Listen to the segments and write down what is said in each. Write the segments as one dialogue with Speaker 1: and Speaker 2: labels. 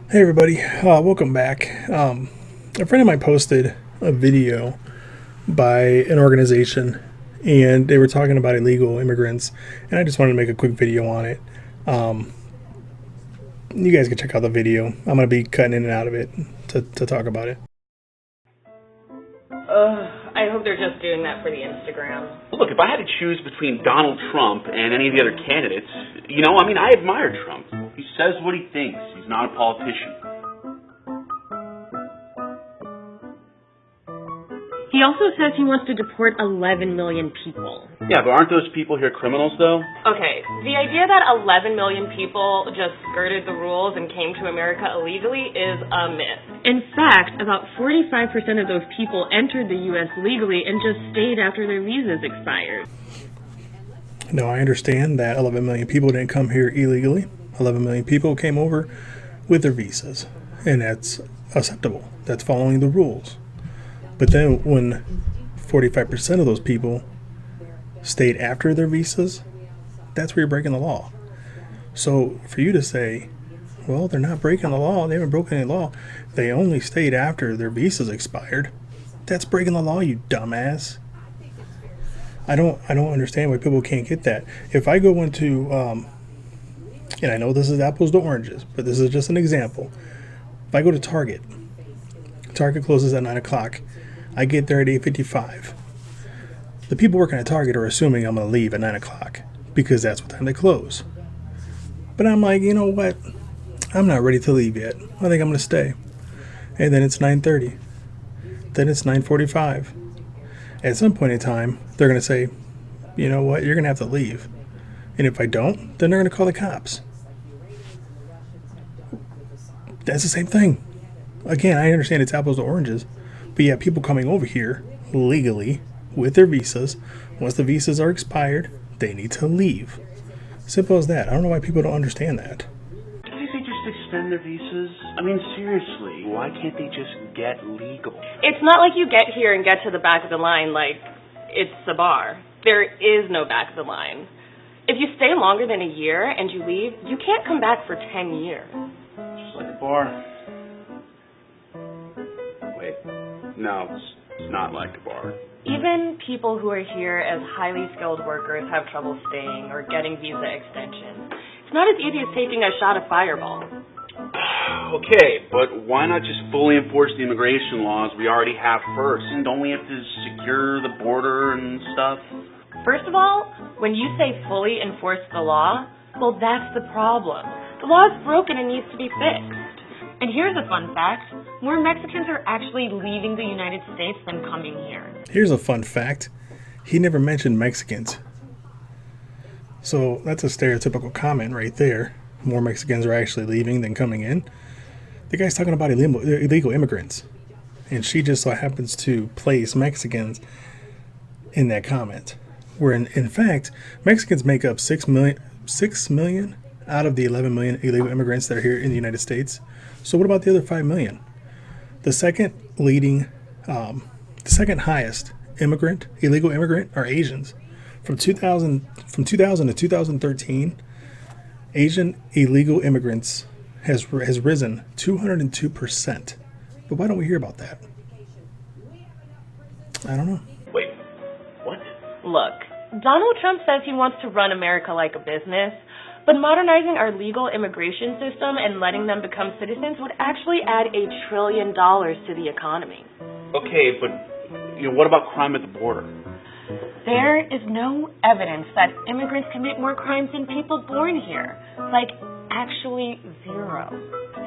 Speaker 1: Hey everybody, welcome back. A friend of mine posted a video by an organization, and they were talking about illegal immigrants, and I just wanted to make a quick video on it. You guys can check out the video. I'm going to be cutting in and out of it to talk about it.
Speaker 2: I hope they're just doing that for the Instagram.
Speaker 3: Look, if I had to choose between Donald Trump and any of the other candidates, I admire Trump. He says what he thinks. He's not a politician.
Speaker 2: He also says he wants to deport 11 million people.
Speaker 3: Yeah, but aren't those people here criminals, though?
Speaker 2: Okay, the idea that 11 million people just skirted the rules and came to America illegally is a myth. In fact, about 45% of those people entered the U.S. legally and just stayed after their visas expired.
Speaker 1: Now, I understand that 11 million people didn't come here illegally. 11 million people came over with their visas, and that's acceptable. That's following the rules. But then when 45% of those people stayed after their visas, that's where you're breaking the law. So for you to say, well, they're not breaking the law, they haven't broken any law, they only stayed after their visas expired, that's breaking the law, you dumbass. I don't understand why people can't get that. If I go into, and I know this is apples to oranges, but this is just an example. If I go to Target closes at 9 o'clock. I get there at 8:55. The people working at Target are assuming I'm going to leave at 9 o'clock because that's what time they close. But I'm like, you know what? I'm not ready to leave yet. I think I'm going to stay. And then it's 9:30. Then it's 9:45. At some point in time, they're going to say, you know what? You're going to have to leave. And if I don't, then they're going to call the cops. That's the same thing. Again, I understand it's apples to oranges. But yeah, people coming over here legally with their visas, once the visas are expired, they need to leave. Simple as that. I don't know why people don't understand that.
Speaker 3: Can't they just extend their visas? I mean, seriously, why can't they just get legal?
Speaker 2: It's not like you get here and get to the back of the line like it's a bar. There is no back of the line. If you stay longer than a year and you leave, you can't come back for 10 years.
Speaker 3: Just like a bar. No, it's not like a bar.
Speaker 2: Even people who are here as highly skilled workers have trouble staying or getting visa extensions. It's not as easy as taking a shot of Fireball.
Speaker 3: Okay, but why not just fully enforce the immigration laws we already have first? And don't we have to secure the border and stuff?
Speaker 2: First of all, when you say fully enforce the law, well, that's the problem. The law is broken and needs to be fixed. And here's a fun fact. More Mexicans are actually leaving the United States than coming here.
Speaker 1: Here's a fun fact. He never mentioned Mexicans. So that's a stereotypical comment right there. More Mexicans are actually leaving than coming in. The guy's talking about illegal immigrants. And she just so happens to place Mexicans in that comment. Where in fact, Mexicans make up 6 million out of the 11 million illegal immigrants that are here in the United States. So what about the other 5 million? The second highest illegal immigrant are Asians. From 2000 to 2013, Asian illegal immigrants has risen 202%. But why don't we hear about that? I don't know.
Speaker 3: Wait, what?
Speaker 2: Look, Donald Trump says he wants to run America like a business. But modernizing our legal immigration system and letting them become citizens would actually add $1 trillion to the economy.
Speaker 3: Okay, but what about crime at the border?
Speaker 2: There is no evidence that immigrants commit more crimes than people born here. Like, actually zero.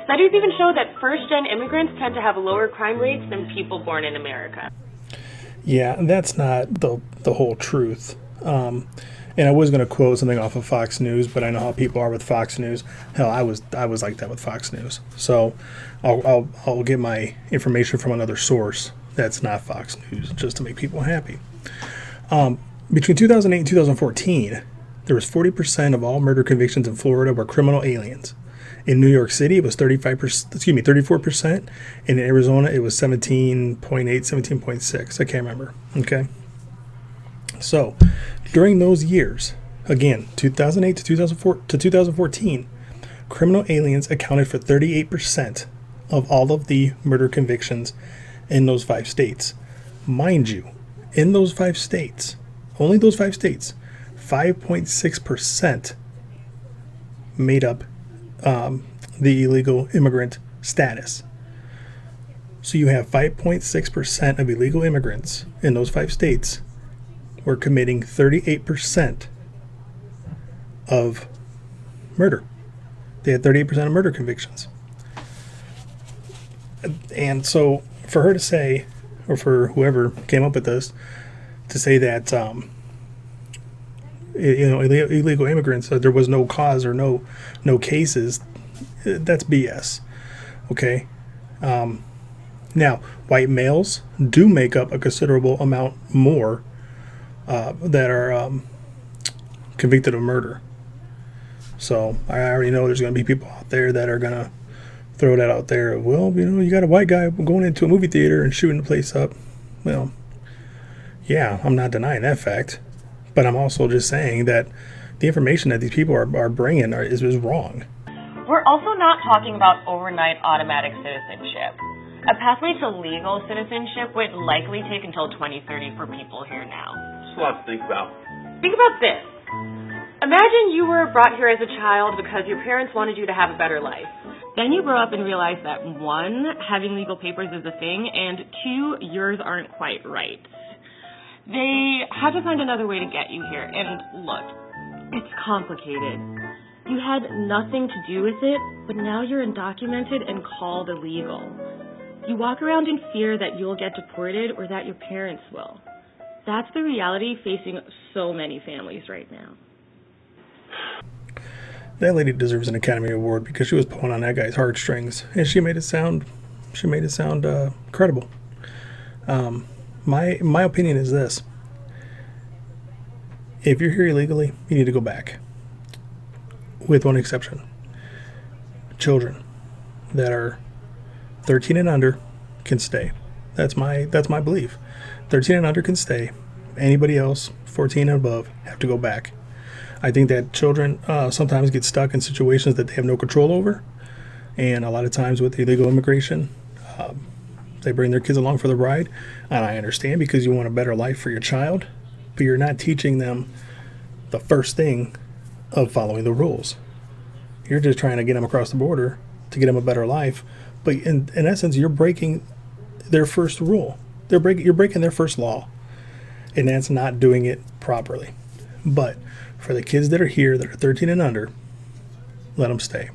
Speaker 2: Studies even show that first-gen immigrants tend to have lower crime rates than people born in America.
Speaker 1: Yeah, that's not the whole truth. And I was going to quote something off of Fox News, but I know how people are with Fox News. Hell, I was like that with Fox News. So I'll get my information from another source that's not Fox News, just to make people happy. Between 2008 and 2014, there was 40% of all murder convictions in Florida were criminal aliens. In New York City, it was 34%. And in Arizona, it was 17.8, 17.6. I can't remember. Okay. So during those years, again, 2008 to 2014, criminal aliens accounted for 38% of all of the murder convictions in those 5 states. Mind you, in those 5 states, only those 5 states, 5.6% made up the illegal immigrant status. So you have 5.6% of illegal immigrants in those 5 states were committing 38% of murder. They had 38% of murder convictions. And so for her to say, or for whoever came up with this, to say that illegal immigrants, there was no cause or no cases, that's BS. Okay. Now, white males do make up a considerable amount more that are convicted of murder. So I already know there's going to be people out there that are going to throw that out there. Well, you got a white guy going into a movie theater and shooting the place up. Well, yeah, I'm not denying that fact. But I'm also just saying that the information that these people are bringing is wrong.
Speaker 2: We're also not talking about overnight automatic citizenship. A pathway to legal citizenship would likely take until 2030 for people here now.
Speaker 3: It's a lot to think about.
Speaker 2: Think about this. Imagine you were brought here as a child because your parents wanted you to have a better life. Then you grow up and realize that 1, having legal papers is a thing, and 2, yours aren't quite right. They had to find another way to get you here, and look, it's complicated. You had nothing to do with it, but now you're undocumented and called illegal. You walk around in fear that you'll get deported or that your parents will. That's the reality facing so many families right now.
Speaker 1: That lady deserves an Academy Award because she was pulling on that guy's heartstrings, and she made it sound credible. My opinion is this: if you're here illegally, you need to go back. With one exception: children that are 13 and under can stay. That's my belief. 13 and under can stay. Anybody else, 14 and above, have to go back. I think that children sometimes get stuck in situations that they have no control over, and a lot of times with illegal immigration, they bring their kids along for the ride. And I understand, because you want a better life for your child, but you're not teaching them the first thing of following the rules. You're just trying to get them across the border to get them a better life, but in essence, you're breaking their first rule. You're breaking their first law, and that's not doing it properly. But for the kids that are here that are 13 and under, let them stay.